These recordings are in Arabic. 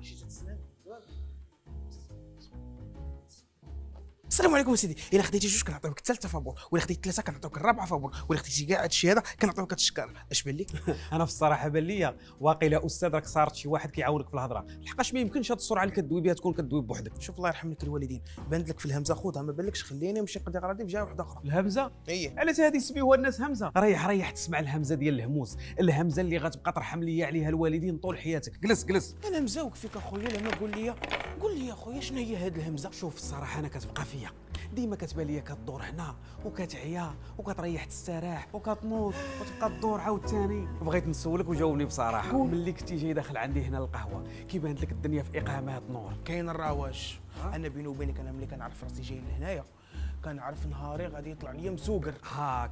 شي تتسنى. السلام عليكم سيدي. الا خديتي جوج كنعطيوك الثالثه فابور، ولا خديتي ثلاثه كنعطيوك الرابعه فابور، ولا خديتي كاع هادشي هذا كنعطيوك التشكار. اش بان لك؟ انا في الصراحه بان ليا واقيلا استاذ راك صارت شي واحد كيعاونك في الهضره، لحقاش ما يمكنش هاد السرعه اللي كدوي بها تكون كدوي بوحدك. شوف الله يرحم لك الوالدين، بانت لك في الهمزه خذها، ما بالكش خليني نمشي نقضي غراضي في جهه واحده اخرى. الهمزه ايه علاش هادي يسميوها الناس همزه؟ ريح تسمع الهمزه ديال الهموز، الهمزه اللي غتبقى ترحم ليا عليها الوالدين طول حياتك. جلس انا مزاوق فيك اخويا. لما قول لي اخويا شنو هي هاد الهمزه؟ شوف الصراحه انا كتبقى فيا ديما كتبان ليا كدور هنا وكتعيا وكتريح تستراح وكتنوض وتبقى تدور عاوتاني. بغيت نسولك وجاوبني بصراحه، ملي كنتي جاي داخل عندي هنا القهوه كيبان لك الدنيا في اقامات نور؟ كاين الرواج. انا بيني وبينك انا ملي كنعرف راسي جاي لهنايا كنعرف نهاري غادي يطلع لي مسوقر.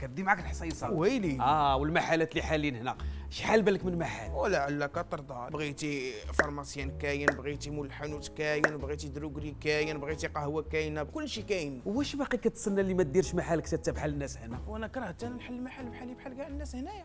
كدي معاك الحصيصه ويلي. والمحلات اللي حالين هنا شحال بالك من محل؟ ولعل كترضى. بغيتي فارماسيان كاين، بغيتي مول الحانوت كاين، بغيتي دروكري كاين، بغيتي قهوه كاينه، كلشي كاين. واش باقي كتسنى اللي ما ديرش محلك حتى بحال الناس هنا؟ وانا كرهت انا نحل محل بحالي بحال كاع الناس هنايا.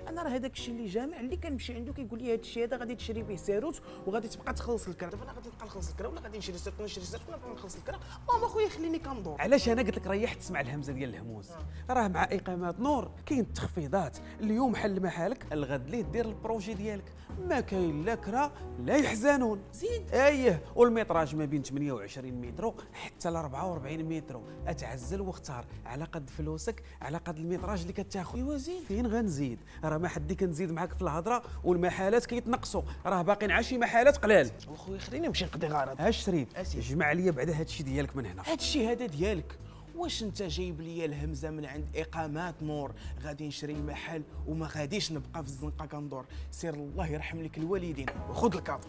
انا راه هذاك الشيء اللي جامع اللي كنمشي عنده كيقول لي هذا الشيء هذا غادي تشري به ساروت وغادي تبقى تخلص الكرا. دابا انا غادي نبقى نخلص الكرا ولا غادي نشري ساروت ولا نبقى نخلص الكرا؟ ماما خويا خليني كندور. علاش انا قلت لك ريح تسمع الهمزه ديال الهموز؟ راه مع اقامات نور كاين التخفيضات. اليوم حل محلك، الغد ليه دير البروجي ديالك، ما كاين لا كرا لا يحزنون. زيد. والميطراج ما بين 28 متر حتى ل 44 متر. اتعزل واختار على قد فلوسك، على قد الميطراج اللي كتاخذ. ايوا زيد. فين غنزيد؟ راه ما حدي كنزيد معاك في الهضره، والمحلات كيتنقصوا، راه باقيين عا شي محلات قلال. اخويا خليني نمشي نقضي غرض. اش شريت؟ جمع لي بعدا هادشي ديالك من هنا. هادشي هذا ديالك. واش انت جايب لي الهمزه من عند اقامات نور غادي نشري المحل وما غاديش نبقى في الزنقه كندور؟ سير الله يرحم لك الوالدين وخذ الكاطو.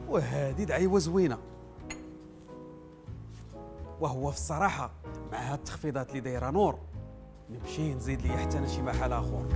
وهذه دعيوه زوينه. وهو في الصراحه مع هاد التخفيضات اللي دايره نور نمشي نزيد لي حتى انا شي محل اخر.